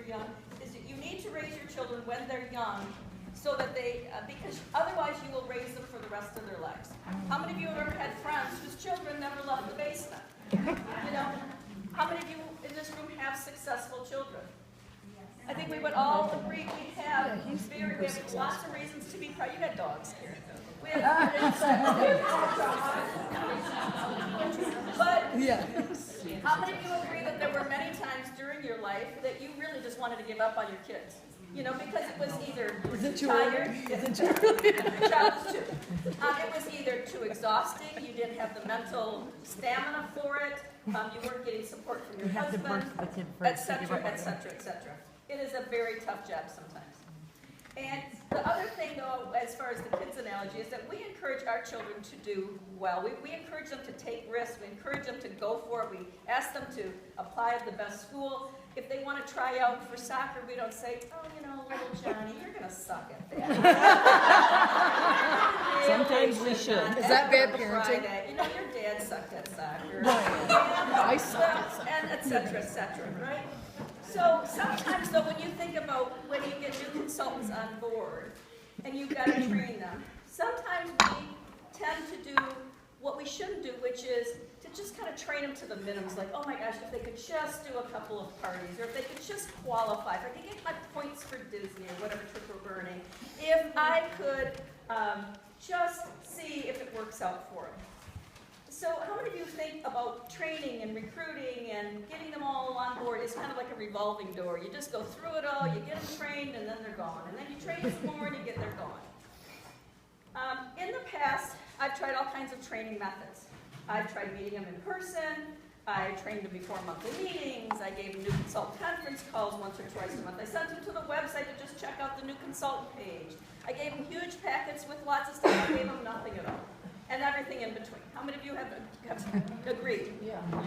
young, is that you need to raise your children when they're young so that they, because otherwise you will raise them for the rest of their lives. How many of you have ever had friends whose children never left the basement? You know, how many of you in this room have successful children? I think we would all agree we have lots of reasons to be proud. You got dogs here. We have, but how many of you agree that there were many times during your life that you really just wanted to give up on your kids? You know, because it was either tired, it was either too exhausting, you didn't have the mental stamina for it, you weren't getting support from your husband, etc., etc., etc. It is a very tough job sometimes. And the other thing, though, as far as the kids' analogy, is that we encourage our children to do well. We encourage them to take risks. We encourage them to go for it. We ask them to apply at the best school. If they want to try out for soccer, we don't say, oh, you know, little Johnny, you're going to suck at that. Sometimes we should. Is that bad parenting? You know, your dad sucked at soccer. I suck at soccer. And et cetera, right? So sometimes, though, when you think about when you get new consultants on board and you've got to train them, sometimes we tend to do what we shouldn't do, which is to just kind of train them to the minimums. Like, oh my gosh, if they could just do a couple of parties, or if they could just qualify, if I could get my points for Disney or whatever trip we're burning, if I could just see if it works out for them. So how many of you think about training and recruiting and getting them all on board is kind of like a revolving door? You just go through it all, you get them trained, and then they're gone. And then you train some more, and you get them gone. In the past, I've tried all kinds of training methods. I've tried meeting them in person. I trained them before monthly meetings. I gave them new consultant conference calls once or twice a month. I sent them to the website to just check out the new consultant page. I gave them huge packets with lots of stuff. I gave them nothing at all. And everything in between. How many of you have agreed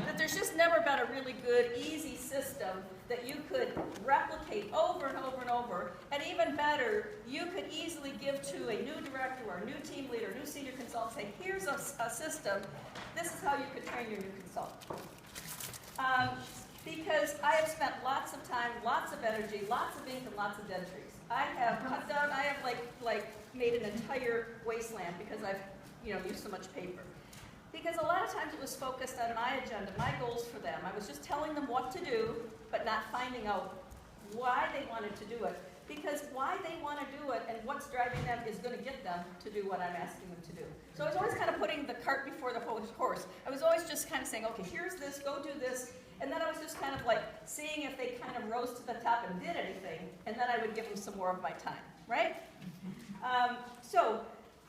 that there's just never been a really good, easy system that you could replicate over and over and over, and even better, you could easily give to a new director or a new team leader, new senior consultant, say, here's a system, this is how you could train your new consultant. Because I have spent lots of time, lots of energy, lots of ink, and lots of dead trees. I have like made an entire wasteland because I've used so much paper. Because a lot of times it was focused on my agenda, my goals for them. I was just telling them what to do, but not finding out why they wanted to do it. Because why they want to do it and what's driving them is going to get them to do what I'm asking them to do. So I was always kind of putting the cart before the horse. I was always just kind of saying, okay, here's this, go do this. And then I was just kind of like seeing if they kind of rose to the top and did anything. And then I would give them some more of my time, right? So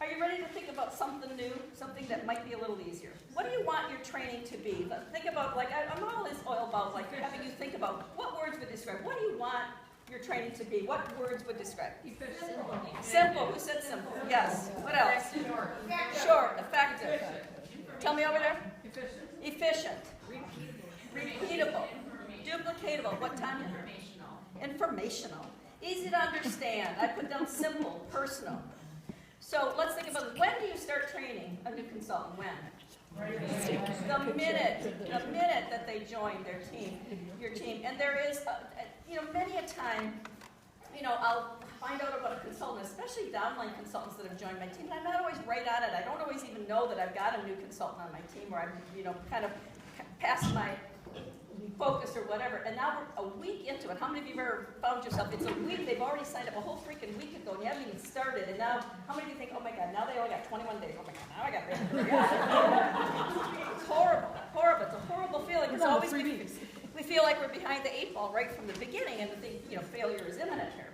are you ready to think about something new, something that might be a little easier? What do you want your training to be? Think about, like, I'm all this oil about, like, having you think about what words would describe. What do you want your training to be? What words would describe? Simple. Simple. Who said simple? Yes. What else? Short. Effective. Tell me over there. Efficient. Repeatable. Duplicatable. What time? Informational. Easy to understand. I put down simple, personal. So let's think about, when do you start training a new consultant? When? The minute that they join your team. And there is, many a time, I'll find out about a consultant, especially downline consultants that have joined my team. And I'm not always right on it. I don't always even know that I've got a new consultant on my team, or I've, kind of past my focus or whatever. And now we're a week into it. How many of you have ever found yourself, it's a week, they've already signed up a whole freaking week ago, and you haven't even started. And now, how many of you think, oh my God, now they only got 21 days. Oh my God, now I got ready. It's horrible. It's a horrible feeling. It's always we feel like we're behind the 8 ball right from the beginning, and think, failure is imminent here.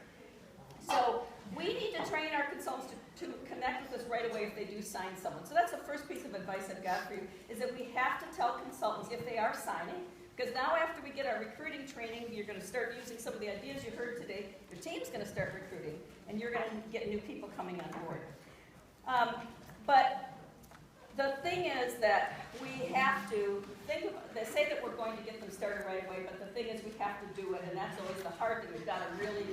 So we need to train our consultants to connect with us right away if they do sign someone. So that's the first piece of advice I've got for you, is that we have to tell consultants if they are signing, because now after we get our recruiting training, you're going to start using some of the ideas you heard today. Your team's going to start recruiting, and you're going to get new people coming on board. But the thing is that we have to think about, they say that we're going to get them started right away, but the thing is we have to do it, and that's always the hard thing. We've got to really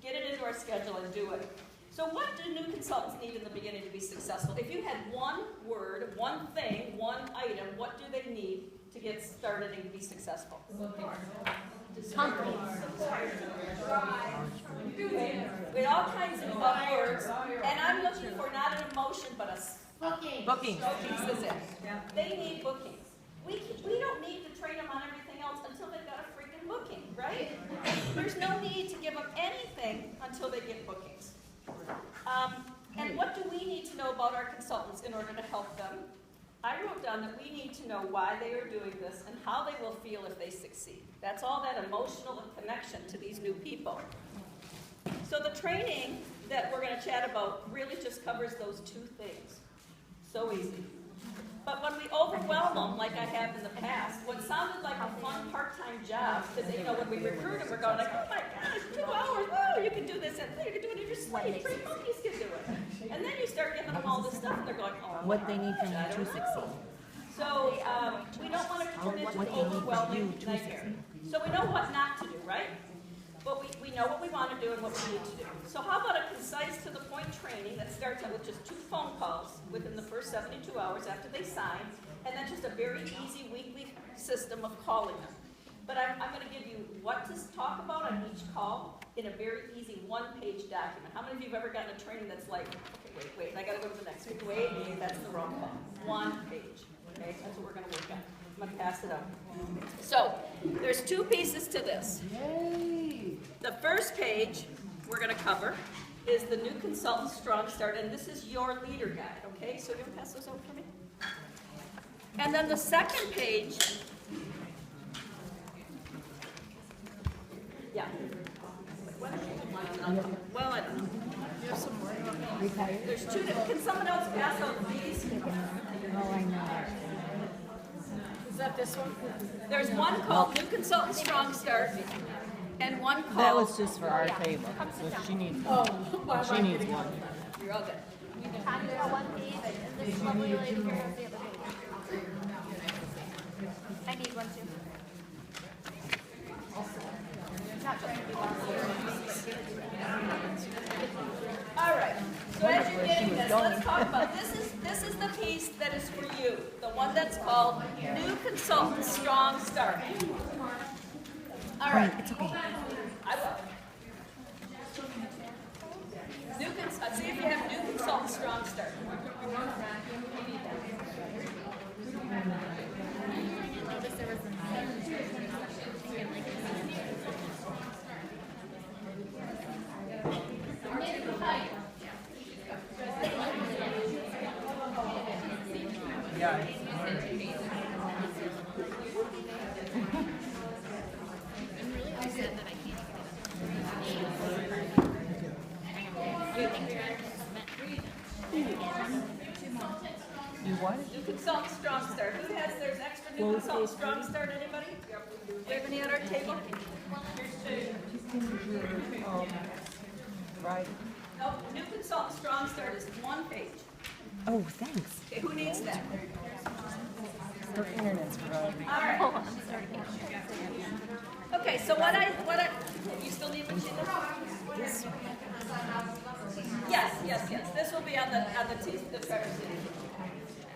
get it into our schedule and do it. So what do new consultants need in the beginning to be successful? If you had one word, one thing, one item, what do they need to get started and be successful? with all kinds of words, and I'm looking for not an emotion, but a Booking. bookings is it. They need bookings. We don't need to train them on everything else until they've got a freaking booking, right? There's no need to give them anything until they get bookings. And what do we need to know about our consultants in order to help them? I wrote down that we need to know why they are doing this and how they will feel if they succeed. That's all that emotional connection to these new people. So the training that we're going to chat about really just covers those two things. So easy. But when we overwhelm them, like I have in the past, what sounded like a fun part-time job, because when we recruit them, we're going like, oh my gosh, 2 hours, oh, you can do this, and you can do it in your sleep, 3 monkeys can do it. And then you start giving them all this stuff, and they're going, oh, What they need from you to succeed. So we don't want to turn it into an overwhelming nightmare. So we know what not to do, right? But we know what we want to do and what we need to do. So how about a concise to the point training that starts out with just 2 phone calls within the first 72 hours after they sign, and then just a very easy weekly system of calling them. But I'm going to give you what to talk about on each call in a very easy 1-page document. How many of you have ever gotten a training that's like, okay, wait, I got to go to the next one. Wait, that's the wrong call. 1 page. Okay, that's what we're going to work on. I'm going to pass it up. So there's 2 pieces to this. The first page we're going to cover is the new consultant strong start, and this is your leader guide, okay? So you want to pass those over for me? And then the second page, yeah. Well, I don't know. You have some more? There's 2, can someone else pass out these? Oh, I know. Is that this one? There's one called New Consultant Strong Start, and one called... That was just for our table. So she needs one. She needs one. You're all good. One page, and this lovely lady here has the other page. I need one too. Not trying to be bossy. All right. So as you're getting this, let's talk about this is the piece that is for you, the one that's called New Consultant Strong Start. All right. It's okay. I will. See if you have New Consultant Strong Start. You what? New Consultant Strong Start. Who has their extra New Consultant Strong Start? Anybody? Do we have any at our table? Right. No, New Consultant Strong Start is 1 page. Oh, thanks. Okay, who needs that? Her internet's broken. All right. Okay, so what I, you still need the sheet? Yes. This will be on the treasure sheet.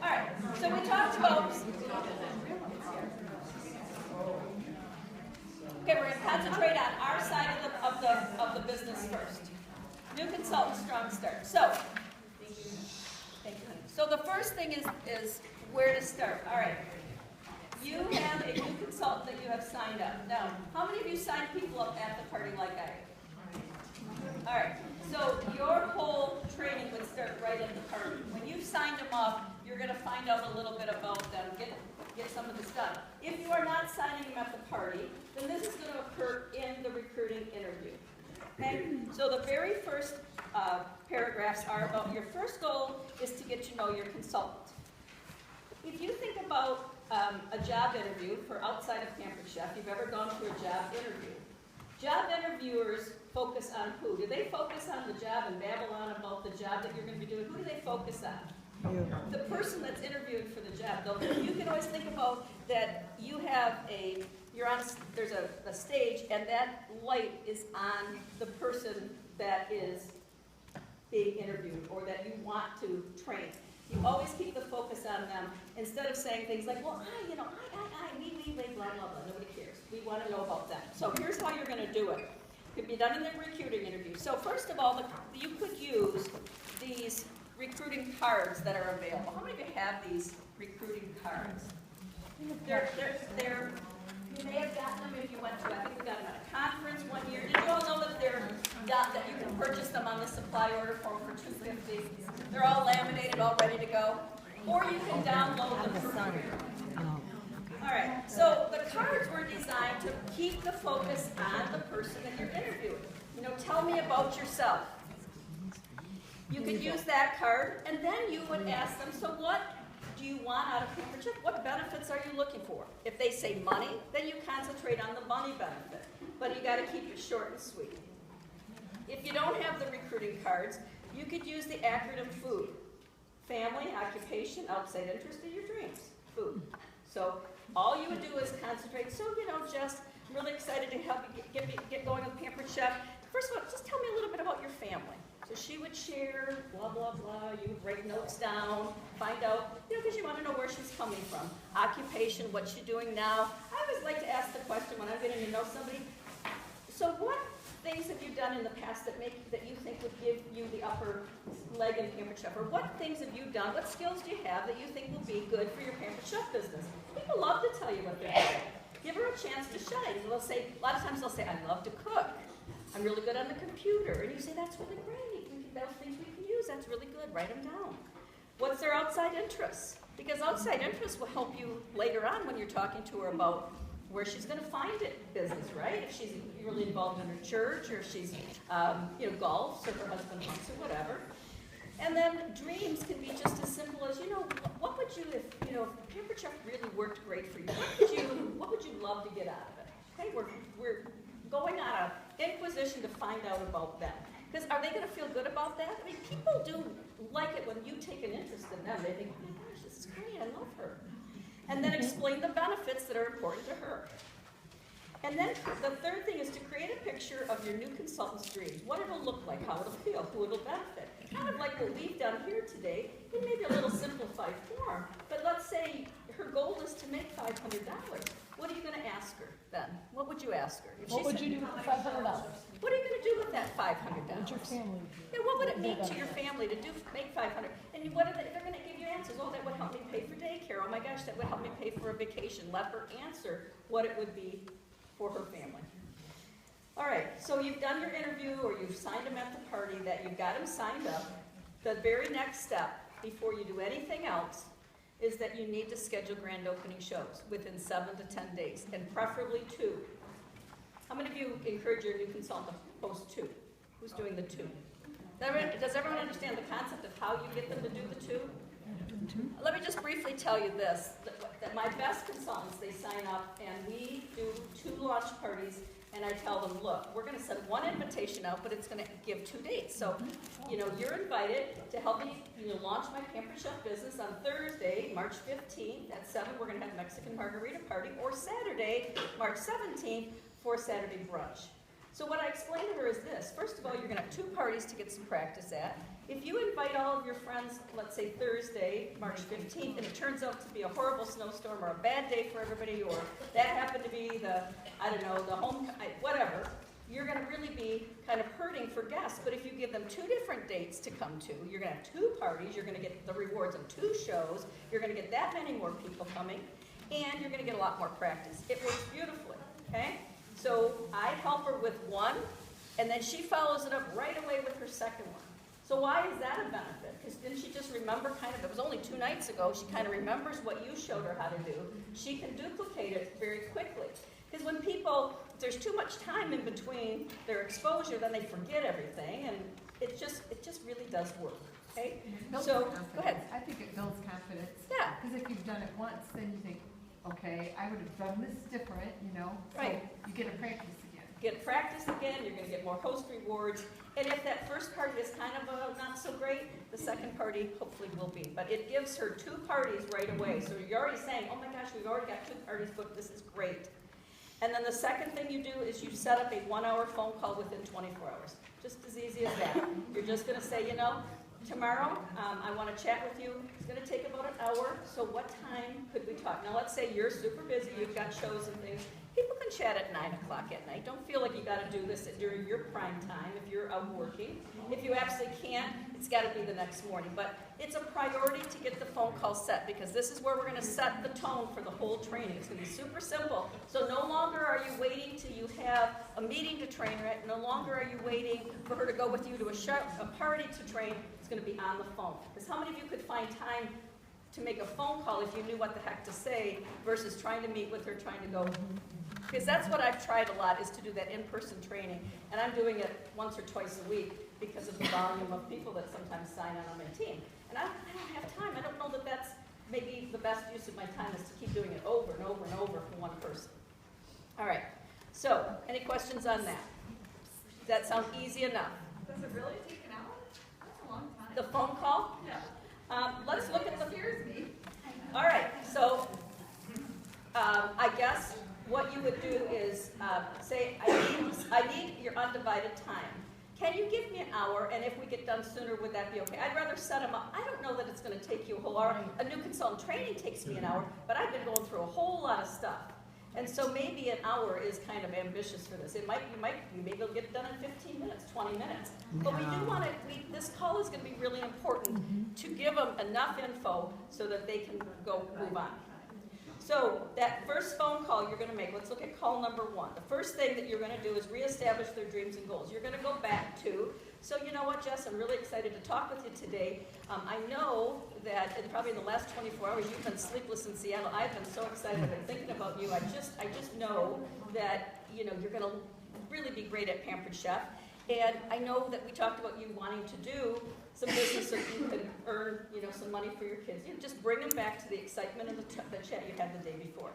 All right. So we talked about. Okay, we're going to concentrate on our side of the business first. New Consultant Strong Start. So the first thing is where to start. All right. You have a new consultant that you have signed up. Now, how many of you signed people up at the party like I did? All right. So your whole training would start right at the party. When you've signed them up, you're going to find out a little bit about them, get some of this done. If you are not signing them at the party, then this is going to occur in the recruiting interview. Okay? So the very first paragraphs are about your first goal is to get to know your consultant. If you think about a job interview for outside of Pampered Chef, you've ever gone to a job interview. Job interviewers focus on who? Do they focus on the job and babble on about the job that you're going to be doing? Who do they focus on? You. The person that's interviewing for the job. Though you can always think about that you have there's a stage, and that light is on the person that is being interviewed or that you want to train. You always keep the focus on them instead of saying things like, well, we, blah, blah, blah. Nobody cares. We want to know about them. So here's how you're going to do it. It could be done in the recruiting interview. So first of all, you could use these recruiting cards that are available. How many of you have these recruiting cards? You may have gotten them if you went to, I think we got them at a conference one year. Did you all know that that you can purchase them on the supply order form for $2.50? They're all laminated, all ready to go. Or you can download them for free. All right, so the cards were designed to keep the focus on the person that you're interviewing. Tell me about yourself. You could use that card, and then you would ask them, so what do you want out of Pampered Chef? What benefits are you looking for? If they say money, then you concentrate on the money benefit. But you got to keep it short and sweet. If you don't have the recruiting cards, you could use the acronym FOOD. Family, occupation, outside interest, and your dreams. FOOD. So all you would do is concentrate. So, Jess, I'm really excited to help you get going with Pampered Chef. First of all, just tell me a little bit about your family. So she would share, blah, blah, blah. You would write notes down, find out, because you want to know where she's coming from. Occupation, what she's doing now. I always like to ask the question when I'm getting to know somebody, so what things have you done in the past that you think would give you the upper leg in Pampered Chef? Or what things have you done, what skills do you have that you think will be good for your Pampered Chef business? People love to tell you what they're doing. Give her a chance to shine. A lot of times they'll say, I love to cook. I'm really good on the computer. And you say, that's really great. Those things we can use, that's really good. Write them down. What's their outside interests? Because outside interests will help you later on when you're talking to her about where she's going to find it business, right? If she's really involved in her church, or she's, golfs, or her husband hunts, or whatever. And then dreams can be just as simple as, what would you, if Pampered Chef really worked great for you, what would you love to get out of it? Okay, we're going on an inquisition to find out about them. Because are they going to feel good about that? I mean, people do like it when you take an interest in them. They think, oh my gosh, this is great, I love her. And then explain the benefits that are important to her. And then the third thing is to create a picture of your new consultant's dreams. What it'll look like, how it'll feel, who it'll benefit. Kind of like what we've done here today, in maybe a little simplified form. But let's say her goal is to make $500. What are you going to ask her then? What would you ask her? What would you do with the $500? What are you going to do with that $500? What's your family do? Yeah, what would it mean to your family to make $500? And what are they're going to give you answers. Oh, that would help me pay for daycare. Oh my gosh, that would help me pay for a vacation. Let her answer what it would be for her family. All right, so you've done your interview, or you've signed them at the party, that you've got them signed up. The very next step, before you do anything else, is that you need to schedule grand opening shows within 7 to 10 days, and preferably 2. How many of you encourage your new consultant to post 2? Who's doing the 2? Does everyone understand the concept of how you get them to do the 2? Let me just briefly tell you this, that my best consultants, they sign up and we do 2 launch parties, and I tell them, look, we're going to send 1 invitation out, but it's going to give 2 dates. So, you're invited to help me launch my Pampered Chef business on Thursday, March 15th at 7. We're going to have a Mexican margarita party, or Saturday, March 17th for Saturday brunch. So what I explain to her is this. First of all, you're going to have 2 parties to get some practice at. If you invite all of your friends, let's say Thursday, March 15th, and it turns out to be a horrible snowstorm or a bad day for everybody, or that happened to be the whatever, you're going to really be kind of hurting for guests. But if you give them 2 different dates to come to, you're going to have 2 parties, you're going to get the rewards of 2 shows, you're going to get that many more people coming, and you're going to get a lot more practice. It works beautifully, okay? So I help her with 1, and then she follows it up right away with her second one. So why is that a benefit? Because didn't she just remember it was only 2 nights ago, she kind of remembers what you showed her how to do. She can duplicate it very quickly. Because when if there's too much time in between their exposure, then they forget everything, and it just really does work, okay? So, go ahead. I think it builds confidence. Yeah. Because if you've done it once, then you think, okay, I would have done this different, Right. So you get to practice again. Get practice again, you're going to get more host rewards, and if that first party is kind of not so great, the second party hopefully will be. But it gives her 2 parties right away, so you're already saying, oh my gosh, we've already got 2 parties booked, this is great. And then the second thing you do is you set up a 1-hour phone call within 24 hours. Just as easy as that. You're just going to say, tomorrow, I want to chat with you. It's going to take about an hour, so what time could we talk? Now, let's say you're super busy, you've got shows and things. People can chat at 9 o'clock at night. Don't feel like you got to do this during your prime time if you're out working. If you absolutely can't, it's got to be the next morning. But it's a priority to get the phone call set, because this is where we're going to set the tone for the whole training. It's going to be super simple. So no longer are you waiting till you have a meeting to train her at. No longer are you waiting for her to go with you to a party to train. It's going to be on the phone. Because how many of you could find time to make a phone call if you knew what the heck to say versus trying to meet with her, trying to go? Because that's what I've tried a lot, is to do that in-person training. And I'm doing it once or twice a week because of the volume of people that sometimes sign on my team. And I don't have time. I don't know that that's maybe the best use of my time, is to keep doing it over and over and over for one person. All right. So, any questions on that? Does that sound easy enough? Does it really take an hour? That's a long time. The phone call? Yeah. Let's look at the... Scares me. All right. So, I guess what you would do is say, I need your undivided time. Can you give me an hour, and if we get done sooner, would that be okay? I'd rather set them up. I don't know that it's going to take you a whole hour. A new consultant training takes me an hour, but I've been going through a whole lot of stuff. And so maybe an hour is kind of ambitious for this. Maybe it'll get it done in 15 minutes, 20 minutes. But we do want to, this call is going to be really important to give them enough info so that they can go move on. So that first phone call you're going to make, let's look at call number 1. The first thing that you're going to do is reestablish their dreams and goals. You're going to go back to, so you know what, Jess, I'm really excited to talk with you today. I know that probably in the last 24 hours you've been sleepless in Seattle. I've been so excited. I've been thinking about you. I just know that you're going to really be great at Pampered Chef. And I know that we talked about you wanting to do some business so you can earn, some money for your kids. Just bring them back to the excitement and the chat you had the day before.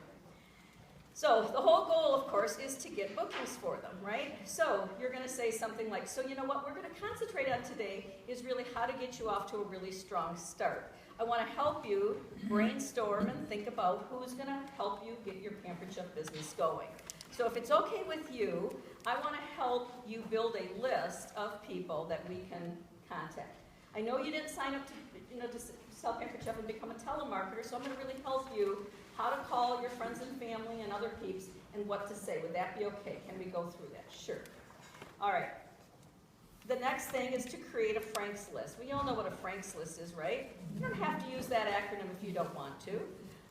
So the whole goal, of course, is to get bookings for them, right? So you're going to say something like, so you know what we're going to concentrate on today is really how to get you off to a really strong start. I want to help you brainstorm and think about who's going to help you get your Pampered Chef business going. So if it's okay with you, I want to help you build a list of people that we can contact. I know you didn't sign up to sell Pampered Chef and become a telemarketer, so I'm going to really help you how to call your friends and family and other peeps and what to say. Would that be okay? Can we go through that? Sure. All right. The next thing is to create a Frank's list. We all know what a Frank's list is, right? You don't have to use that acronym if you don't want to.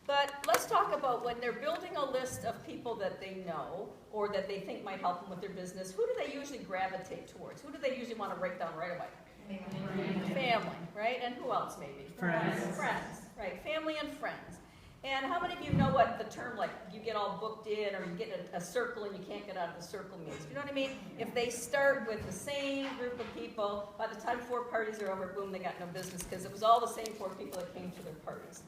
But let's talk about when they're building a list of people that they know or that they think might help them with their business, who do they usually gravitate towards? Who do they usually want to write down right away? Family, right? And who else maybe? Friends. Friends, right. Family and friends. And how many of you know what the term, like, you get all booked in or you get a circle and you can't get out of the circle means? You know what I mean? If they start with the same group of people, by the time 4 parties are over, boom, they got no business because it was all the same 4 people that came to their parties.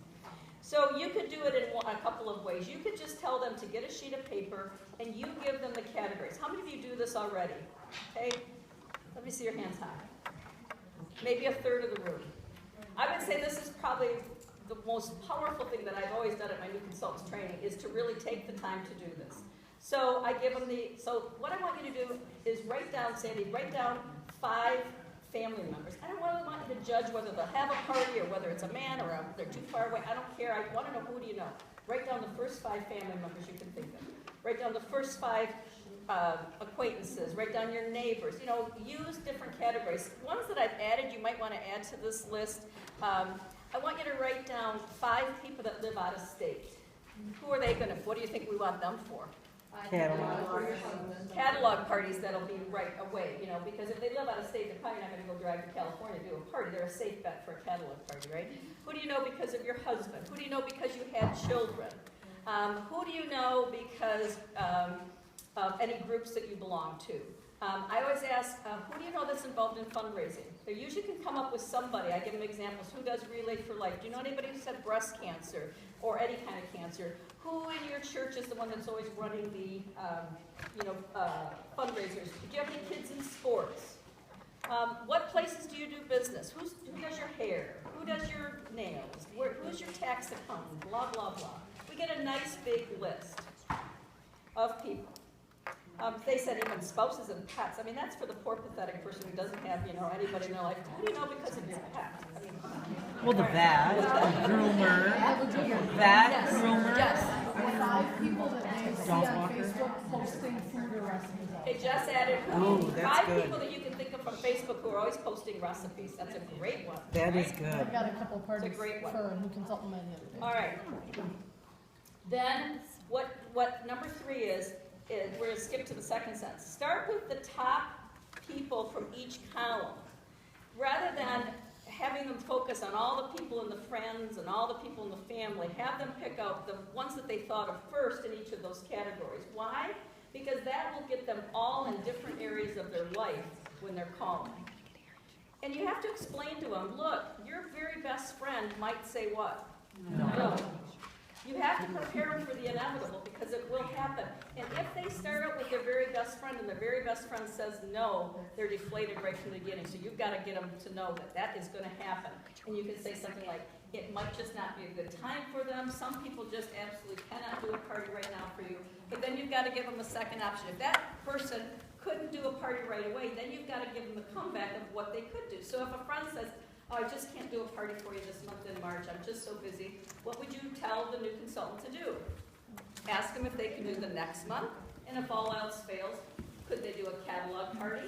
So you could do it in a couple of ways. You could just tell them to get a sheet of paper and you give them the categories. How many of you do this already? Okay, let me see your hands high. Maybe a third of the room. I would say this is probably the most powerful thing that I've always done at my new consultants training is to really take the time to do this. So I give them so what I want you to do is write down 5 family members. I don't really want you to judge whether they'll have a party or whether it's a man or they're too far away. I don't care. I want to know, who do you know? Write down the first 5 family members you can think of. Write down the first 5 acquaintances. Write down your neighbors. Use different categories. Ones that I've added, you might want to add to this list. I want you to write down 5 people that live out of state. Who are they going to, what do you think we want them for? Catalog parties that'll be right away, because if they live out of state, they're probably not going to go drive to California to do a party. They're a safe bet for a catalog party, right? Who do you know because of your husband? Who do you know because you had children? Who do you know because of any groups that you belong to? I always ask, who do you know that's involved in fundraising? They usually can come up with somebody. I give them examples. Who does Relay for Life? Do you know anybody who's had breast cancer or any kind of cancer? Who in your church is the one that's always running the, fundraisers? Do you have any kids in sports? What places do you do business? Who does your hair? Who does your nails? Who's your tax accountant? Blah, blah, blah. We get a nice big list of people. They said even spouses and pets. I mean, that's for the poor pathetic person who doesn't have, anybody in their life. How do you know because of your pet? I mean, come on. Well, the vet, the groomer, your vet, groomer. Yes. 5 people that they see Dog on walker. Facebook posting food or recipes. It just added Oh, that's 5 good. people that you can think of from Facebook who are always posting recipes. That's a great one. That is I've good. got a couple parties great one. for a new consultant the other day. All right. Then what number 3 is we're going to skip to the second sentence. Start with the top people from each column. Rather than having them focus on all the people in the friends and all the people in the family, have them pick out the ones that they thought of first in each of those categories. Why? Because that will get them all in different areas of their life when they're calling. And you have to explain to them, look, your very best friend might say what? No. You have to prepare them for the inevitable because it will happen. And if they start out with their very best friend and their very best friend says no, they're deflated right from the beginning. So you've got to get them to know that that is going to happen. And you can say something like, it might just not be a good time for them. Some people just absolutely cannot do a party right now for you. But then you've got to give them a second option. If that person couldn't do a party right away, then you've got to give them the comeback of what they could do. So if a friend says, oh, I just can't do a party for you this month in March, I'm just so busy, what would you tell the new consultant to do? Ask them if they can do the next month, and if all else fails, could they do a catalog party?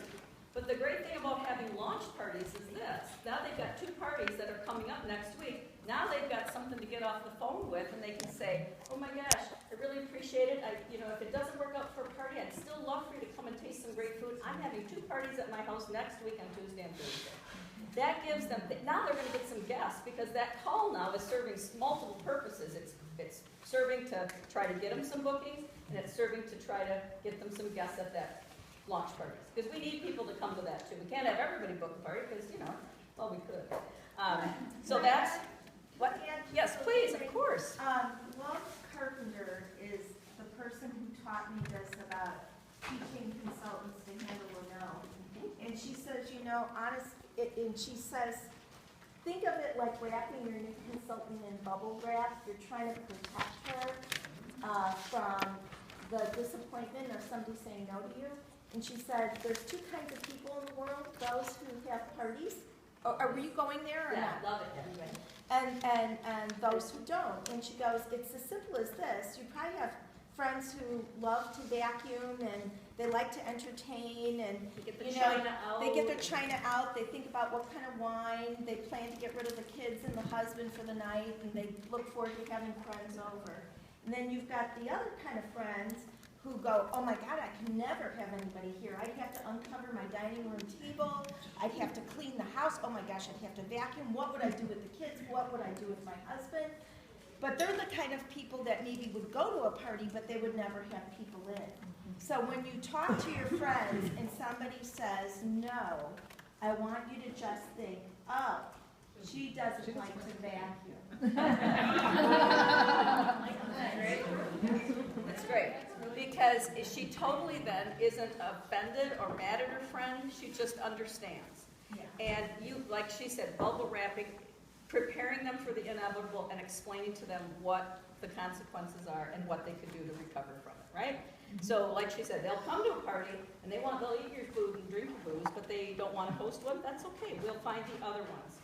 But the great thing about having launch parties is this. Now they've got 2 parties that are coming up next week. Now they've got something to get off the phone with, and they can say, oh my gosh, I really appreciate it. If it doesn't work out for a party, I'd still love for you to come and taste some great food. I'm having 2 parties at my house next week on Tuesday and Thursday. That gives them, now they're going to get some guests because that call now is serving multiple purposes. It's serving to try to get them some bookings, and it's serving to try to get them some guests at that launch parties. Because we need people to come to that too. We can't have everybody book a party because, well, we could. So that's, what? Yes, please, of course. Love Carpenter is the person who taught me this about teaching consultants to handle a no. And she says, and she says, think of it like wrapping your new consultant in bubble wrap. You're trying to protect her from the disappointment of somebody saying no to you. And she said, there's 2 kinds of people in the world, those who have parties. Are you going there or Yeah, not? love it. Anyway. And those who don't. And she goes, it's as simple as this. You probably have friends who love to vacuum and they like to entertain and They get the china out. they get their china out, they think about what kind of wine, they plan to get rid of the kids and the husband for the night, and they look forward to having friends over. And then you've got the other kind of friends who go, oh my God, I can never have anybody here. I'd have to uncover my dining room table. I'd have to clean the house. Oh my gosh, I'd have to vacuum. What would I do with the kids? What would I do with my husband? But they're the kind of people that maybe would go to a party, but they would never have people in. So when you talk to your friends and somebody says, no, I want you to just think, oh, she doesn't like to vacuum. That's great. Because she totally then isn't offended or mad at her friend, she just understands. And you, like she said, bubble wrapping, preparing them for the inevitable and explaining to them what the consequences are and what they could do to recover from it, right? So like she said, they'll come to a party and they'll eat your food and drink your booze, but they don't want to host one, that's okay, we'll find the other ones.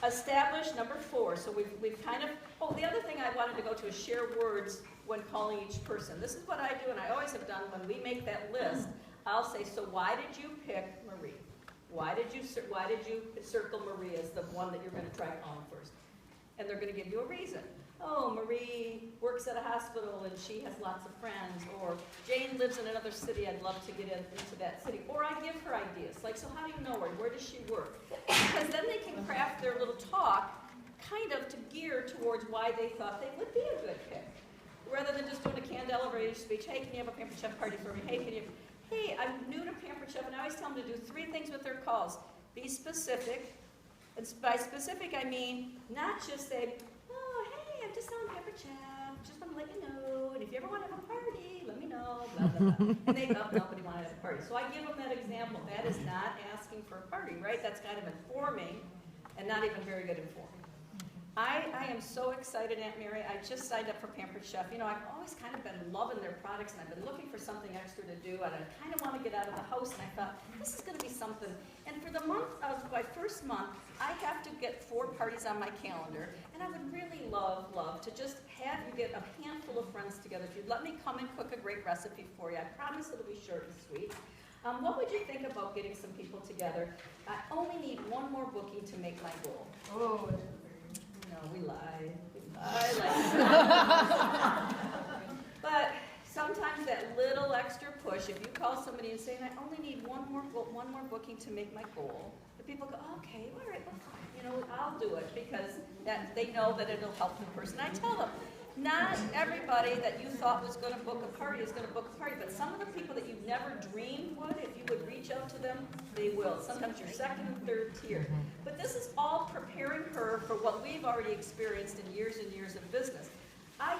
Establish number 4, so we've kind of, the other thing I wanted to go to is share words when calling each person. This is what I do, and I always have done when we make that list. I'll say, so why did you pick Marie? Why did you circle Marie as the one that you're going to try calling first? And they're going to give you a reason. Oh, Marie works at a hospital and she has lots of friends. Or Jane lives in another city, I'd love to get into that city. Or I give her ideas, like, so how do you know her? Where does she work? Because then they can craft their little talk kind of to gear towards why they thought they would be a good pick. Rather than just doing a canned elevator speech, hey, can you have a Pampered Chef party for me? Hey, I'm new to Pampered Chef, and I always tell them to do 3 things with their calls. Be specific. And by specific, I mean not just say, oh, hey, I'm just on Pampered Chef. Just want to let you know. And if you ever want to have a party, let me know. Blah, blah, blah. And they nobody wanted to have a party. So I give them that example. That is not asking for a party, right? That's kind of informing and not even very good informing. I am so excited, Aunt Mary. I just signed up for Pampered Chef. You know, I've always kind of been loving their products, and I've been looking for something extra to do, and I kind of want to get out of the house, and I thought, this is going to be something. And for the month of my first month, I have to get 4 parties on my calendar, and I would really love to just have you get a handful of friends together. If you'd let me come and cook a great recipe for you, I promise it'll be short and sweet. What would you think about getting some people together? I only need 1 more booking to make my goal. Oh, No, we lie. But sometimes that little extra push, if you call somebody and say, I only need one more booking to make my goal, the people go, okay, all right, well, fine. You know, I'll do it because that they know that it'll help the person. I tell them, not everybody that you thought was going to book a party is going to book a party, but some of the people that you never dreamed would, if you would reach out to them, they will. Sometimes you're second and third tier. But this is all preparing her for what we've already experienced in years and years of business. I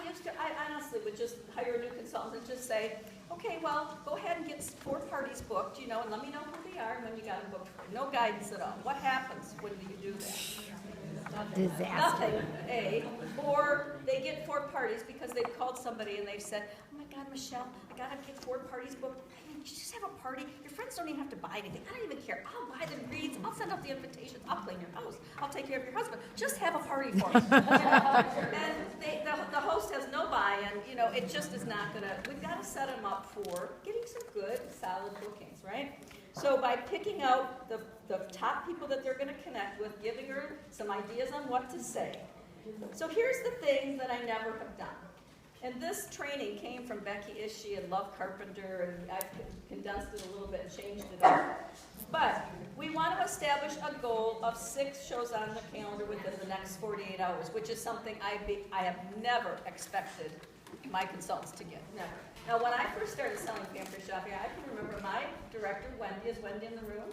honestly would just hire a new consultant and just say, okay, well, go ahead and get 4 parties booked, you know, and let me know who they are and when you got them booked. No guidance at all. What happens when you do that? Disaster. Nothing, A. Or they get 4 parties because they've called somebody and they've said, oh my God, Michelle, I gotta get 4 parties booked. Hey, you just have a party. Your friends don't even have to buy anything. I don't even care. I'll buy the greens. I'll send out the invitations. I'll clean your house. I'll take care of your husband. Just have a party for me. And the host has no buy-in. You know, it just is not gonna. We've got to set them up for getting some good, solid bookings, right? So by picking out the top people that they're going to connect with, giving her some ideas on what to say. So here's the thing that I never have done. And this training came from Becky Ishii and Love Carpenter, and I've condensed it a little bit and changed it up. But we want to establish a goal of 6 shows on the calendar within the next 48 hours, which is something I have never expected my consultants to get, never. Now, when I first started selling Pampered Chef, I can remember my director, Wendy, is Wendy in the room?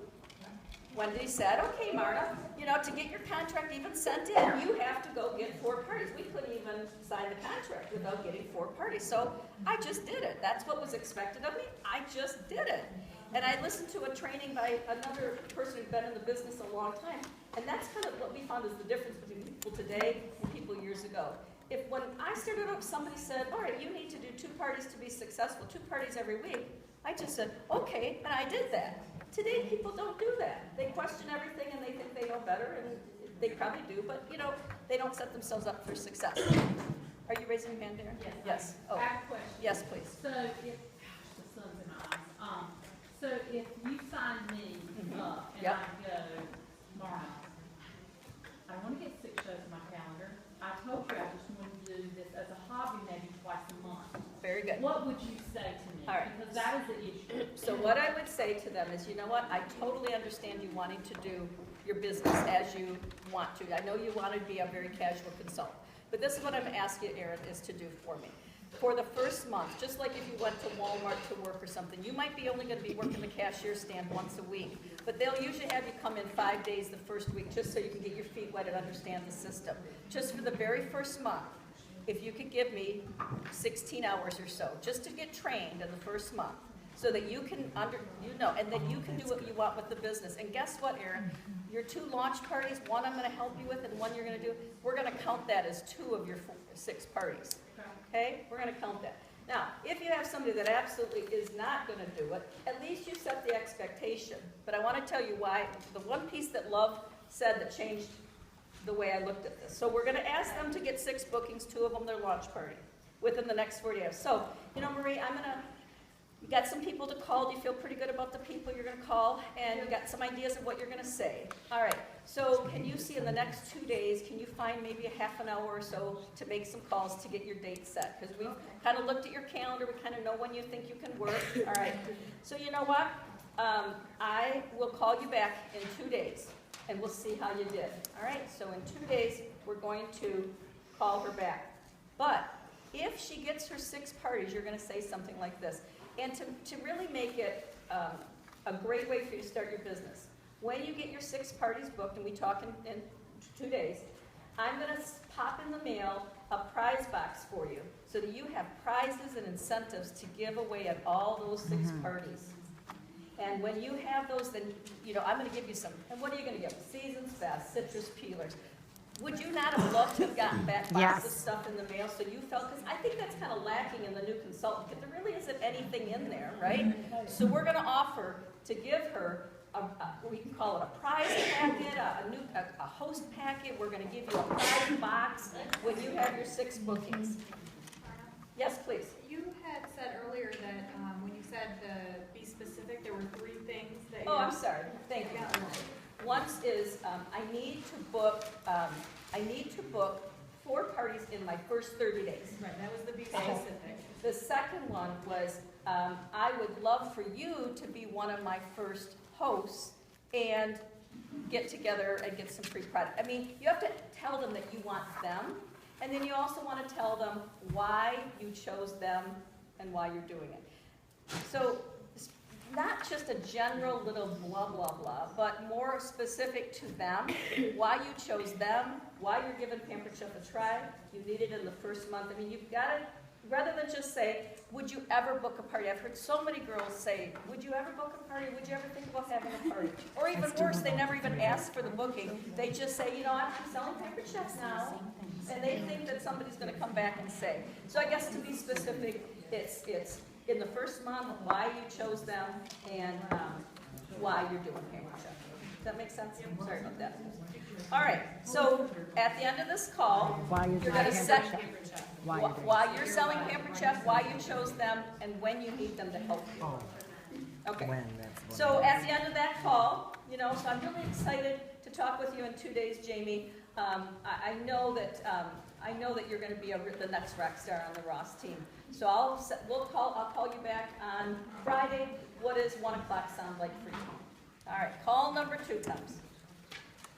Wendy said, okay, Marta, you know, to get your contract even sent in, you have to go get 4 parties. We couldn't even sign the contract without getting 4 parties. So I just did it. That's what was expected of me. I just did it. And I listened to a training by another person who'd been in the business a long time. And that's kind of what we found is the difference between people today and people years ago. If when I started up, somebody said, all right, you need to do 2 parties to be successful, 2 parties every week, I just said, okay, and I did that. Today, people don't do that. They question everything and they think they know better, and they probably do, but, you know, they don't set themselves up for success. Are you raising your hand there? Yes. Yes. Oh, I have a question. yes, please. So if, the sun's in my eyes. So if you sign me up and Yep. I go tomorrow, I want to get 6 shows in my calendar. I told you I just wanted to do this as a hobby maybe twice a month. Very good. What would you say to me? All right. Because that is the issue. So what I would say to them is, you know what, I totally understand you wanting to do your business as you want to. I know you want to be a very casual consultant. But this is what I'm asking Erin is to do for me. For the first month, just like if you went to Walmart to work or something, you might be only going to be working the cashier stand once a week. But they'll usually have you come in 5 days the first week just so you can get your feet wet and understand the system. Just for the very first month, if you could give me 16 hours or so, just to get trained in the first month, so that you can and then you can do what you want with the business. And guess what, Erin? Your 2 launch parties, one I'm going to help you with, and one you're going to do, we're going to count that as 2 of your 6 parties. Okay? We're going to count that. Now, if you have somebody that absolutely is not going to do it, at least you set the expectation. But I want to tell you why. The one piece that Love said that changed the way I looked at this. So we're going to ask them to get 6 bookings, 2 of them their launch party, within the next 40 hours. So, you know, Marie, you got some people to call. Do you feel pretty good about the people you're going to call? And you got some ideas of what you're going to say. All right. So can you see in the next 2 days, can you find maybe a half an hour or so to make some calls to get your date set? Because we've kind of looked at your calendar. We kind of know when you think you can work. All right. So you know what? I will call you back in 2 days, and we'll see how you did. All right? So in 2 days, we're going to call her back. But if she gets her 6 parties, you're going to say something like this. And to really make it a great way for you to start your business, when you get your 6 parties booked, and we talk in 2 days, I'm going to pop in the mail a prize box for you so that you have prizes and incentives to give away at all those 6 parties. And when you have those, then, you know, I'm going to give you some. And what are you going to get? Seasons Best, citrus peelers, Would you not have loved to have gotten that box Yes. of stuff in the mail so you felt, because I think that's kind of lacking in the new consultant, because there really isn't anything in there, right? So we're gonna offer to give her we can call it a prize packet, a host packet. We're gonna give you a prize box when you have your 6 bookings. Yes, please. You had said earlier that when you said be specific, there were 3 things that you. Oh, I'm sorry. Thank you. One is I need to book 4 parties in my first 30 days. Right, that was the be specific. The second one was I would love for you to be one of my first hosts and get together and get some free product. I mean, you have to tell them that you want them, and then you also want to tell them why you chose them and why you're doing it. So not just a general little blah, blah, blah, but more specific to them, why you chose them, why you're giving Pampered Chef a try. You need it in the first month. I mean, you've got to, rather than just say, would you ever book a party? I've heard so many girls say, would you ever book a party? Would you ever think about having a party? Or even worse, they never even ask for the booking. They just say, you know, I'm selling Pampered Chefs now, and they think that somebody's going to come back and say. So I guess to be specific, it's in the first month, why you chose them, and why you're doing Pampered Chef. Does that make sense? Sorry about that. All right, so at the end of this call, Why you're you're doing going to Pampered set Chef. why you're selling Pampered Chef, why you chose them, and when you need them to help you. Okay. When, that's one. So at the end of that call, you know, so I'm really excited to talk with you in 2 days, Jamie. I know that you're going to be the next rock star on the Ross team. So I'll call you back on Friday. What does 1 o'clock sound like for you? All right, call number 2 comes.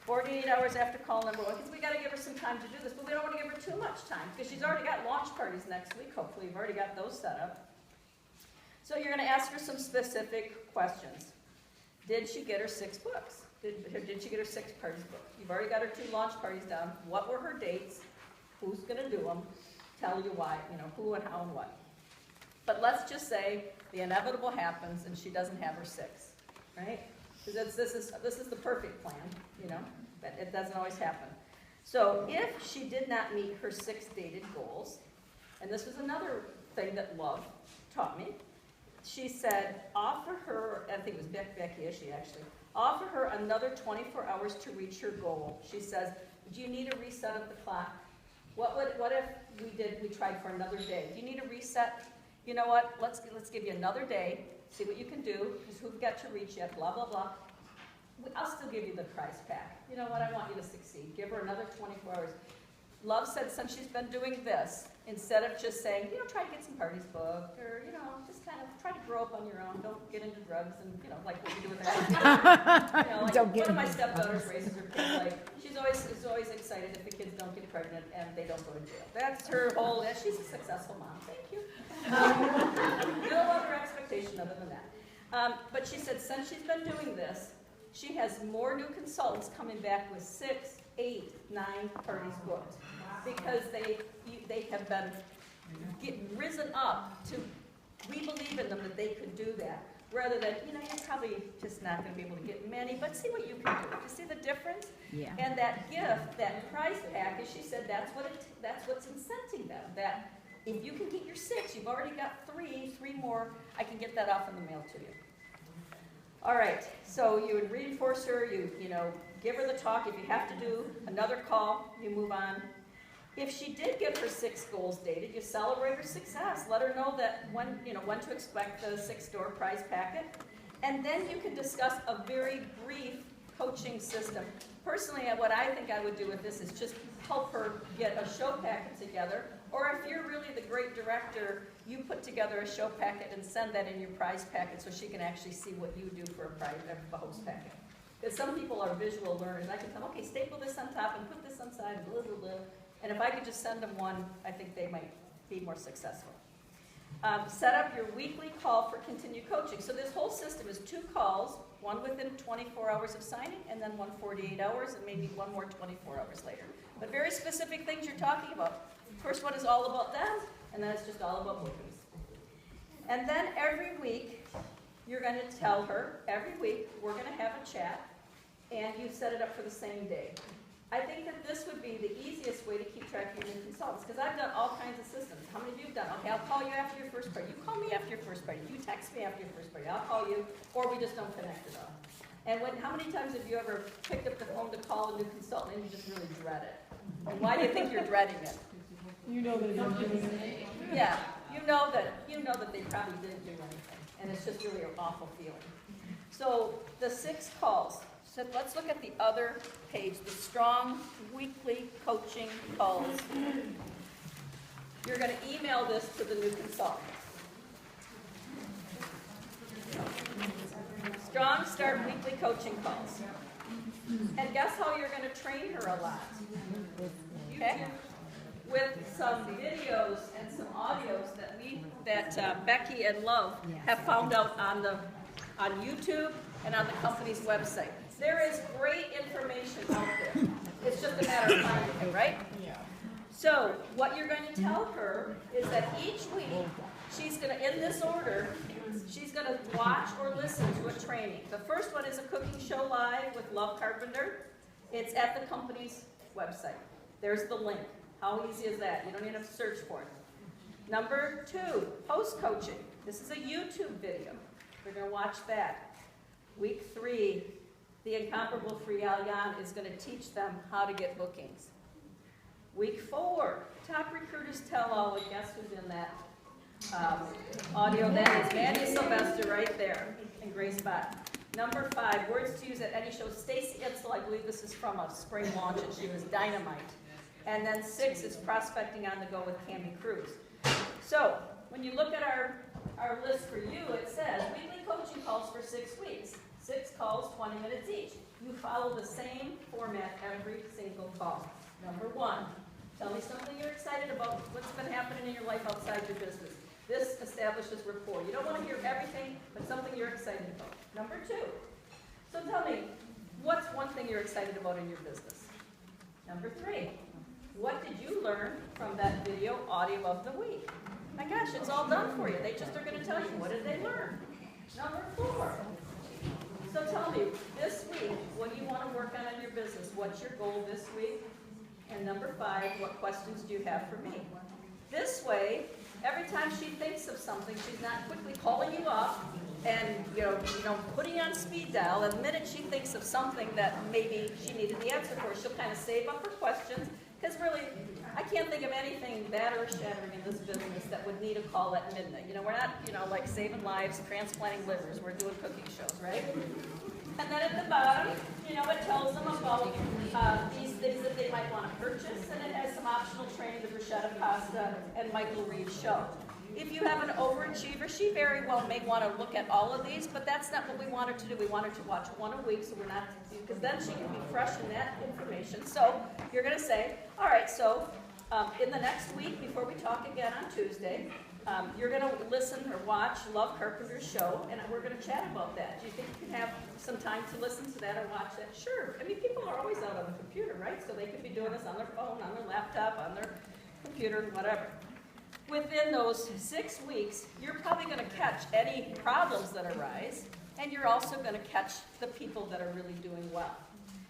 48 hours after call number 1, because we got to give her some time to do this, but we don't want to give her too much time, because she's already got launch parties next week. Hopefully, you've already got those set up. So you're going to ask her some specific questions. Did she get her 6 books? Did she get her 6 parties booked? You've already got her 2 launch parties down. What were her dates? Who's going to do them? Tell you why, you know, who and how and what. But let's just say the inevitable happens and she doesn't have her 6, right? Because this is the perfect plan, you know, but it doesn't always happen. So if she did not meet her 6 dated goals, and this was another thing that Love taught me, she said, offer her, I think it was Becky Ishii actually, offer her another 24 hours to reach her goal. She says, do you need a reset of the clock? What if we tried for another day? Do you need a reset? You know what, let's give you another day, see what you can do, because who've got to reach yet, blah, blah, blah. I'll still give you the prize pack. You know what, I want you to succeed. Give her another 24 hours. Love said since she's been doing this, instead of just saying, you know, try to get some parties booked, or, you know, just kind of try to grow up on your own, don't get into drugs, and, you know, like what you do with her. You know, like one of my stepdaughters raises her kids, like, she's always excited if the kids don't get pregnant and they don't go to jail. That's her whole, she's a successful mom, thank you. No other expectation other than that. But she said since she's been doing this, she has more new consultants coming back with 6, 8, 9 parties booked, because they have been risen up to, we believe in them that they could do that, rather than, you know, you're probably just not going to be able to get many, but see what you can do. You see the difference? Yeah. And that gift, that prize package, she said that's what's incenting them. That if you can get your 6, you've already got 3 more, I can get that off in the mail to you. All right, so you would reinforce her, you know, give her the talk. If you have to do another call, you move on. If she did get her 6 goals dated, you celebrate her success. Let her know that when to expect the 6-door prize packet. And then you can discuss a very brief coaching system. Personally, what I think I would do with this is just help her get a show packet together. Or if you're really the great director, you put together a show packet and send that in your prize packet so she can actually see what you do for a host packet. Because some people are visual learners. I can tell them, okay, staple this on top and put this on side, blah, blah, blah. And if I could just send them one, I think they might be more successful. Set up your weekly call for continued coaching. So this whole system is 2 calls, one within 24 hours of signing, and then one 48 hours, and maybe one more 24 hours later. But very specific things you're talking about. First one is all about them, and then it's just all about bookings. And then every week, you're going to tell her, every week, we're going to have a chat, and you set it up for the same day. I think that this would be the easiest way to keep track of your new consultants, because I've done all kinds of systems. How many of you have done? Okay, I'll call you after your first party. You call me after your first party. You text me after your first party. I'll call you, or we just don't connect at all. And how many times have you ever picked up the phone to call a new consultant and you just really dread it? And why do you think you're dreading it? You know that they're doing it. Yeah, you know that they probably didn't do anything, and it's just really an awful feeling. So the 6 calls. So let's look at the other page, the strong weekly coaching calls. You're going to email this to the new consultant. Strong Start weekly coaching calls. And guess how you're going to train her a lot? Okay? With some videos and some audios that Becky and Love have found out on YouTube and on the company's website. There is great information out there. It's just a matter of finding it, right? Yeah. So what you're going to tell her is that each week she's going to, in this order, she's going to watch or listen to a training. The first one is a cooking show live with Love Carpenter. It's at the company's website. There's the link. How easy is that? You don't even have to search for it. Number 2, post coaching. This is a YouTube video. We're going to watch that. Week 3, the incomparable Friel Jan is going to teach them how to get bookings. Week 4, Top Recruiters Tell All, and guess who's in that audio? That is Mandy Sylvester right there and Grace Bott. Number 5, words to use at any show. Stacy Itzel, I believe this is from a spring launch, and she was dynamite. And then 6 is prospecting on the go with Cammie Cruz. So when you look at our list for you, it says weekly coaching calls for 6 weeks. 6 calls, 20 minutes each. You follow the same format every single call. Number 1, tell me something you're excited about. What's been happening in your life outside your business? This establishes rapport. You don't want to hear everything, but something you're excited about. Number 2, so tell me, what's one thing you're excited about in your business? Number 3, what did you learn from that video audio of the week? My gosh, it's all done for you. They just are going to tell you, what did they learn? Number 4, so tell me, this week, what do you want to work on in your business? What's your goal this week? And number 5, what questions do you have for me? This way, every time she thinks of something, she's not quickly calling you up and you know putting you on speed dial. The minute she thinks of something that maybe she needed the answer for, she'll kind of save up her questions. Because really, I can't think of anything bad or shattering in this business that would need a call at midnight. You know, we're not, like saving lives, transplanting livers. We're doing cooking shows, right? And then at the bottom, it tells them about these things that they might want to purchase, and it has some optional training with Rashada Costa and Michael Reeves' show. If you have an overachiever, she very well may want to look at all of these, but that's not what we want her to do. We want her to watch 1 a week, so we're not, because then she can be fresh in that information. So you're going to say, all right, so in the next week, before we talk again on Tuesday, you're going to listen or watch Love Carpenter's show, and we're going to chat about that. Do you think you can have some time to listen to that or watch that? Sure. I mean, people are always out on the computer, right? So they could be doing this on their phone, on their laptop, on their computer, whatever. Within those 6 weeks, you're probably going to catch any problems that arise, and you're also going to catch the people that are really doing well.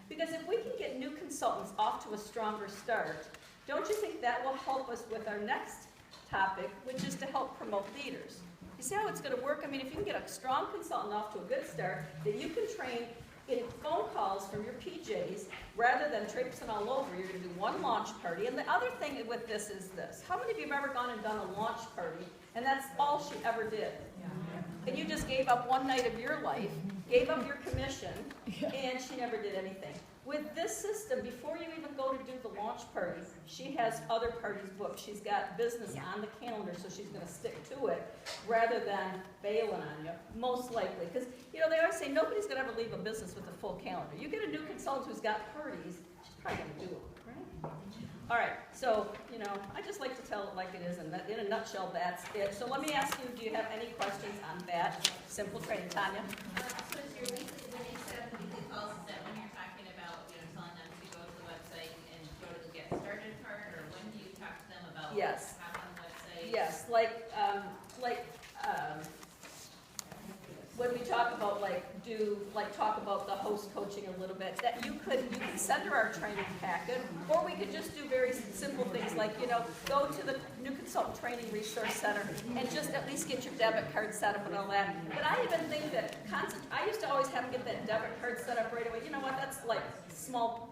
Because if we can get new consultants off to a stronger start, don't you think that will help us with our next topic, which is to help promote leaders? You see how it's going to work? I mean, if you can get a strong consultant off to a good start, then you can train in phone calls from your PJs rather than traipsing all over. You're going to do 1 launch party. And the other thing with this is this. How many of you have ever gone and done a launch party, and that's all she ever did? And you just gave up 1 night of your life, gave up your commission, and she never did anything. With this system, before you even go to do the launch party, she has other parties booked. She's got business on the calendar, so she's going to stick to it rather than bailing on you, most likely. Because, they always say nobody's going to ever leave a business with a full calendar. You get a new consultant who's got parties, she's probably going to do them, right? All right, so, I just like to tell it like it is, and in a nutshell, that's it. So let me ask you, do you have any questions on that simple training? Tanya? So it's your weekly, when you said weekly calls, is that when you're talking about, telling them to go to the website and go to the get started part, or when do you talk to them about Yes. what's on the website? Yes, when we talk about do, like, talk about the host coaching a little bit, that you could send her our training packet, or we could just do very simple things like, you know, go to the New Consultant Training Resource Center and just at least get your debit card set up and all that. But I even think that I used to always have to get that debit card set up right away. You know what, that's like small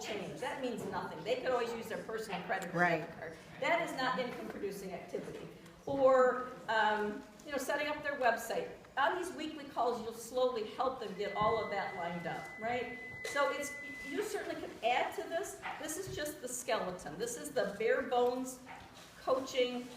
change. That means nothing. They could always use their personal credit or debit card. That is not income producing activity. Or, you know, setting up their website. On these weekly calls, you'll slowly help them get all of that lined up, right? So you certainly can add to this. This is just the skeleton. This is the bare bones coaching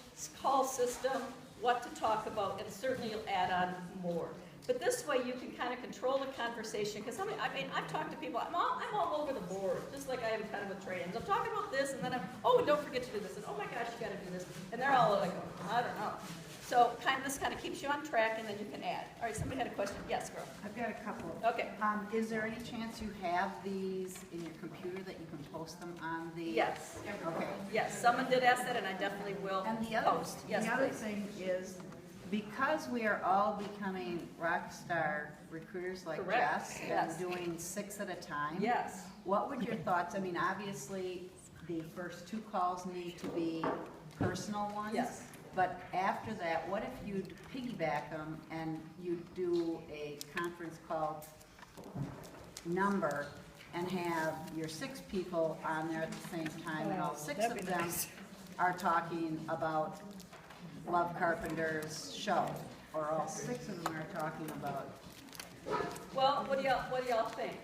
call system, what to talk about, and certainly you'll add on more. But this way you can kind of control the conversation, because I mean, I've talked to people, I'm all over the board, just like I am kind of with trainings. I'm talking about this, and then don't forget to do this, and oh my gosh, you gotta do this. And they're all like, I don't know. So this kind of keeps you on track, and then you can add. All right, somebody had a question. Yes, girl. I've got a couple. Okay. Is there any chance you have these in your computer that you can post them on the? Yes. Okay. Yes, someone did ask that, and I definitely will And the other, post. Yes, the other please. thing is, because we are all becoming rock star recruiters like Correct. Jess Yes. and doing 6 at a time. Yes. What would your thoughts, I mean, obviously, the first 2 calls need to be personal ones. Yes. But after that, what if you'd piggyback them and you do a conference call number and have your 6 people on there at the same time, and all 6 of them are talking about Love Carpenter's show, or all 6 of them are talking about. Well, what do y'all think?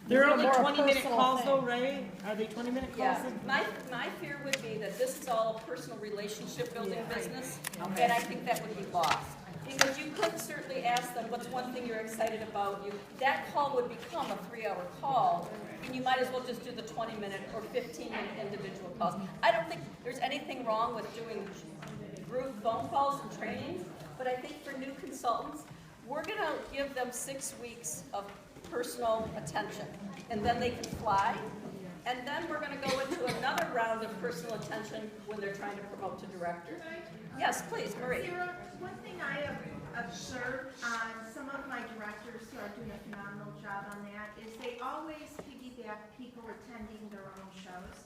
They're only more a 20-minute personal calls thing. though, right? Are they 20-minute calls? Yeah, my fear would be that this is all a personal relationship building business, Okay. and I think that would be lost. Because you could certainly ask them, what's one thing you're excited about? That call would become a 3-hour call, and you might as well just do the 20-minute or 15-minute individual calls. I don't think there's anything wrong with doing group phone calls and trainings, but I think for new consultants, we're gonna give them 6 weeks of personal attention, and then they can fly, and then we're gonna go into another round of personal attention when they're trying to promote to director. Yes, please, Marie. Sarah, one thing I have observed on some of my directors who are doing a phenomenal job on that is they always piggyback people attending their own shows.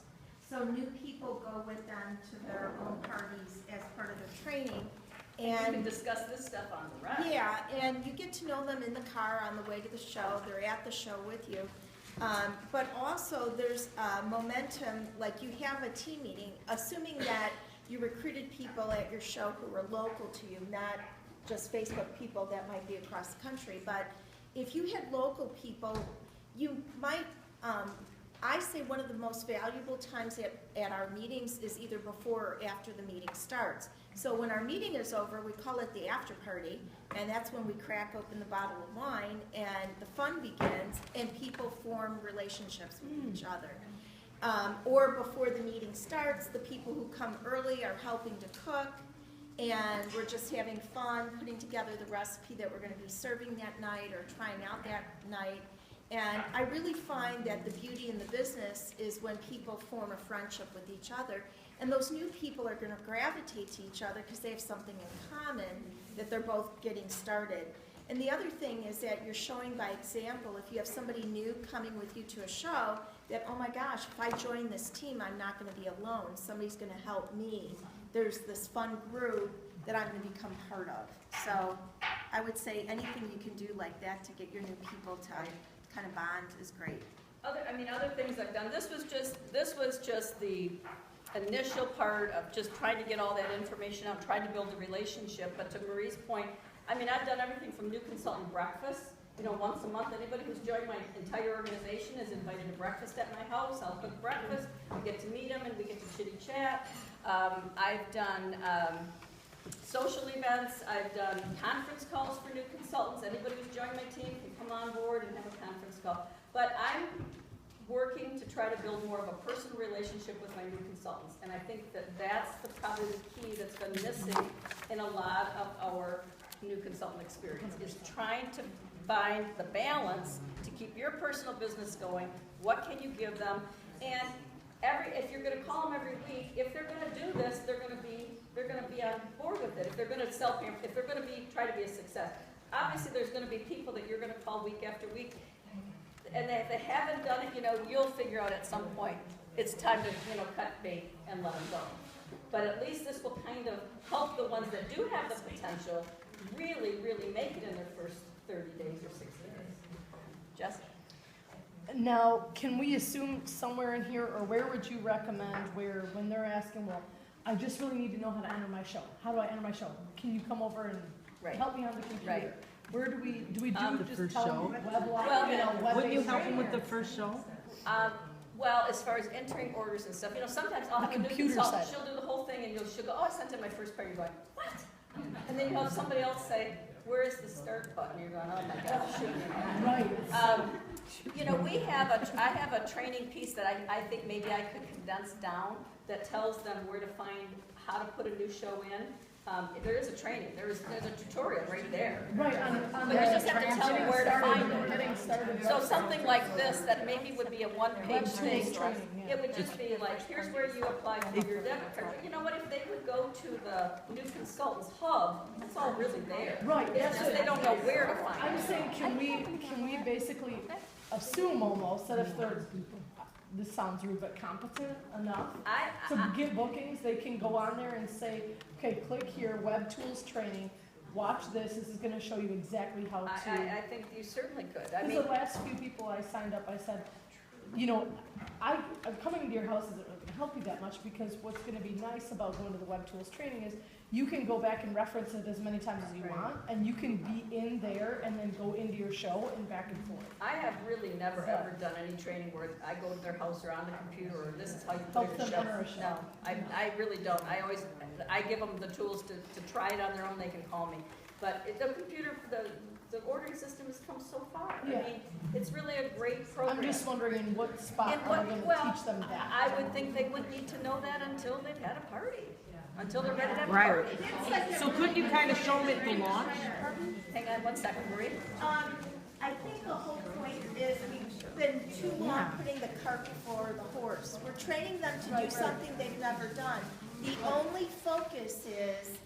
So new people go with them to their own parties as part of their training. You can And discuss this stuff on the ride. yeah, and you get to know them in the car on the way to the show. They're at the show with you. But also there's momentum, like you have a team meeting, assuming that you recruited people at your show who were local to you, not just Facebook people that might be across the country. But if you had local people, you might, I say one of the most valuable times at our meetings is either before or after the meeting starts. So when our meeting is over, we call it the after party, and that's when we crack open the bottle of wine and the fun begins and people form relationships with each other. Or before the meeting starts, the people who come early are helping to cook, and we're just having fun putting together the recipe that we're going to be serving that night or trying out that night. And I really find that the beauty in the business is when people form a friendship with each other, and those new people are going to gravitate to each other because they have something in common, that they're both getting started. And the other thing is that you're showing by example. If you have somebody new coming with you to a show, that, oh my gosh, if I join this team, I'm not going to be alone. Somebody's going to help me. There's this fun group that I'm going to become part of. So I would say anything you can do like that to get your new people to kind of bond is great. Other things I've done, this was just the initial part of just trying to get all that information out, trying to build a relationship. But to Marie's point, I've done everything from new consultant breakfast. Once a month, anybody who's joined my entire organization is invited to breakfast at my house. I'll cook breakfast, we get to meet them, and we get to chitty chat. I've done social events. I've done conference calls for new consultants. Anybody who's joined my team can come on board and have a conference call. But I'm working to try to build more of a personal relationship with my new consultants. And I think that that's probably the key that's been missing in a lot of our new consultant experience, is trying to find the balance to keep your personal business going. What can you give them? And if you're going to call them every week, if they're going to do this, they're going to be on board with it. If they're going to try to be a success. obviously there's gonna be people that you're gonna call week after week. And if they haven't done it, you'll figure out at some point, it's time to, cut bait and let them go. But at least this will kind of help the ones that do have the potential really, really make it in their first 30 days or 60 days. Jess? Now, can we assume somewhere in here, or where would you recommend where, when they're asking, well, I just really need to know how to enter my show. How do I enter my show? Can you come over and Right. help me on the computer? Right. Where do we the just first tell show? them web Well, web Wouldn't you help them with the first show? Well, as far as entering orders and stuff, sometimes I'll have a new computer consultant, side. she'll do the whole thing, and she'll go, oh, I sent in my first part, you're going, what? And then you'll have somebody else say, where is the start button? You're going, oh my gosh, shoot. Right. I have a training piece that I think maybe I could condense down that tells them where to find, how to put a new show in. There is a training, there's a tutorial right there. Right, on But you just have to tell them where to find it. Getting started. So something like this, that maybe would be a one-page Web thing, tools training, yeah. it would just be like, here's where you apply for your debit card. But you know what, if they would go to the New Consultants Hub, it's all really there. Right, It's that's just it. they don't know where to find I'm it. saying, can we basically assume almost that if they're, this sounds rude, but competent enough to get bookings, they can go on there and say, okay, click here, web tools training, watch this is gonna show you exactly how to. I think you certainly could. I Because mean, the last few people I signed up, I said, I'm coming into your house isn't really gonna help you that much, because what's gonna be nice about going to the web tools training is you can go back and reference it as many times as you want, and you can be in there and then go into your show and back and forth. I have really never ever done any training where I go to their house or on the computer, or this is how you put Help in a them show. enter a show. No, I really don't. I give them the tools to try it on their own, they can call me. But the computer, the ordering system has come so far. Yeah. I mean, it's really a great program. I'm just wondering in what spot And are we gonna teach them that? I would think they wouldn't need to know that until they've had a party, until they're ready to have a Right. party. So couldn't you kind of show them at the launch? Hang on one second, Marie. I think the whole point is we've been too long putting the cart before the horse. We're training them to do something they've never done. The only focus is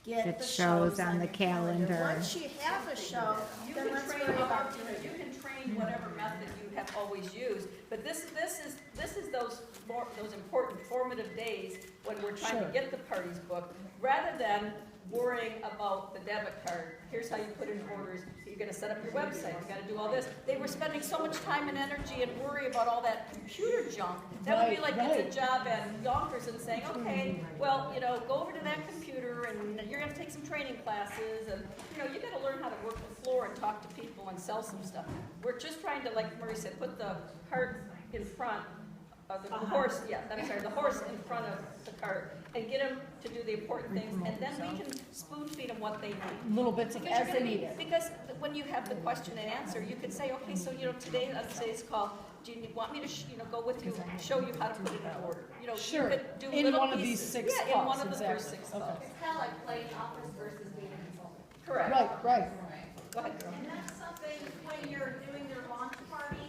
get the shows on the calendar. Once you have a show, You then can let's train worry about doing you can train whatever method you have always used, but this is those important formative days when we're trying to get the parties booked, rather than worrying about the debit card. Here's how you put in orders. You're gonna set up your website. You gotta do all this. They were spending so much time and energy and worry about all that computer junk. That would be like it's a job at Yonkers and saying, okay, well, go over to that computer and you're gonna take some training classes, and you gotta learn how to work the floor and talk to people and sell some stuff. We're just trying to, like Marie said, put the cart in front of the horse. Yeah, I'm sorry, the horse in front of the cart, and get them to do the important things, and then we can spoon feed them what they need. Little bits of as they need it. Because when you have the question and answer, you could say, okay, so today on today's call, do you want me to go with you and show you how to put it in order? Sure. You could do In little one of these pieces. six Yeah, in one calls, of the first exactly. 6 Okay. calls. It's kind of like playing office versus being a consultant. Correct. Right. Go ahead, girl. And that's something, when you're doing their launch party,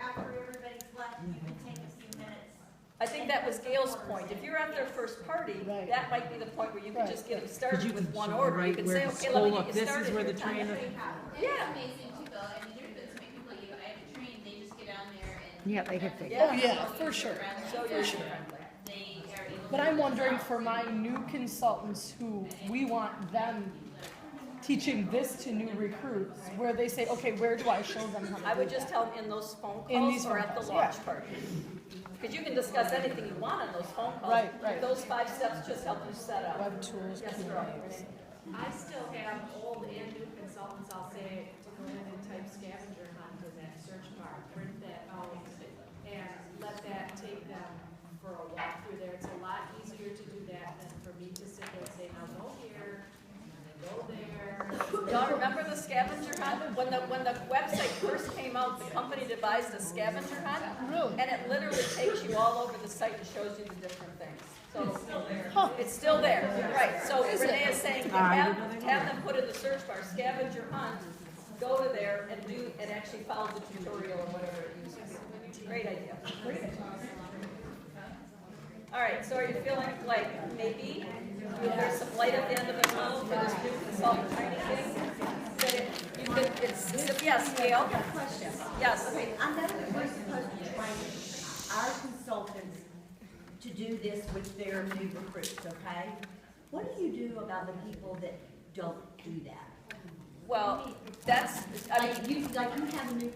after everybody's left, you can take a few minutes. I think that was Gail's point. If you're at their first party, Right. that might be the point where you could Right. just get them Because started you with can one show order. You right could where say, it's okay, let me full get of, you this is started. where the Here's time. trainer. It's amazing too, though. I mean, there's been so many people, I have to train, they just get on there and. Yeah, they hit the- Yeah. Oh, yeah, for sure. So For user sure. friendly. They are able to. But I'm wondering for my new consultants who we want them teaching this to new recruits, where they say, okay, where do I show them how to I would do just that? tell them in those phone In calls these or phone at the calls, launch yeah. party. Because you can discuss anything you want on those phone calls. Right. Those 5 steps just help you set up. Web tools, Yes, Q&A. girl. I still have old and new consultants, I'll say, to go in and type scavenger hunt in that search bar, print that out, and let that take them for a walk through there. It's a lot easier to do that than for me to sit there and say, now go here, and then go there. Y'all remember the scavenger hunt? When the website first came out, the company devised a scavenger hunt. Really? And it literally takes you all over the site and shows you the different things. So it's still there, right? So Renee is saying, have them put in the search bar, scavenger hunt, go to there and actually follow the tutorial or whatever it uses. Great idea. All right, so are you feeling like maybe there's some light at the end of the tunnel for this new consultant training thing? Yes, Gail? Question. Yes. Okay, I know that we're supposed to train our consultants to do this with their new recruits, okay? What do you do about the people that don't do that? Well, that's, I mean, You have a new,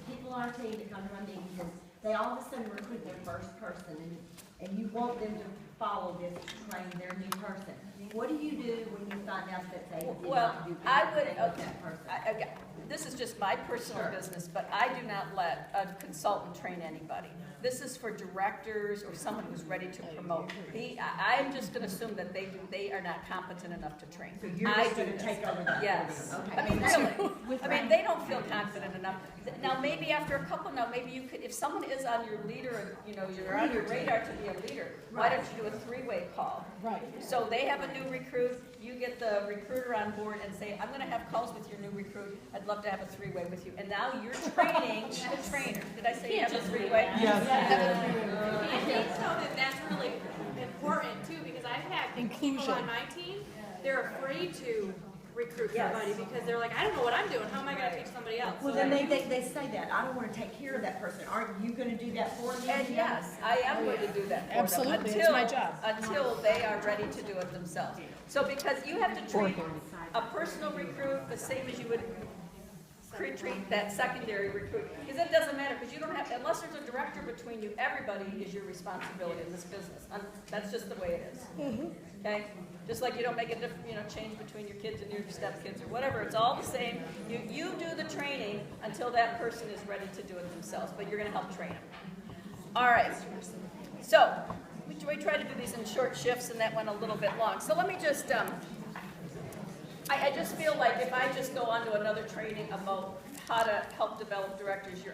people on our team that come to our meetings, and they all of a sudden recruit their first person, and you want them to follow this, train their new person. What do you do when you find out that they did well, not do I would, anything with okay, that person? okay, this is just my personal business, but I do not let a consultant train anybody. This is for directors or someone who's ready to promote. I'm just gonna assume that they are not competent enough to train. So you're I just do gonna this. take over that? Yes. Okay. I mean, really, I mean, they don't feel confident enough. Now, maybe after a couple, now, maybe you could, if someone is on your leader, and, you know, you're on your radar to be a leader, why don't you do a three-way call? Right. So they have a new recruit, you get the recruiter on board and say, I'm gonna have calls with your new recruit, I'd love to have a three-way with you. And now you're training the trainer. Did I say you have a three-way? I think so that that's really important too, because I've had people Inclusion. on my team, they're afraid to recruit somebody because they're like, I don't know what I'm doing, how am I gonna teach somebody else? Well, So then they say that, I don't wanna take care of that person, aren't you gonna do that for me? And yes, I am going to do that for them. Absolutely, it's until- my job. Until they are ready to do it themselves. So because you have to treat a personal recruit the same as you would treat that secondary recruit. Because it doesn't matter, because you don't have, unless there's a director between you, everybody is your responsibility in this business. That's just the way it is. Okay? Just like you don't make a change between your kids and your stepkids or whatever, it's all the same. You do the training until that person is ready to do it themselves, but you're gonna help train them. All right, so, we tried to do these in short shifts and that went a little bit long. So let me just, I just feel like if I just go on to another training about how to help develop directors, you're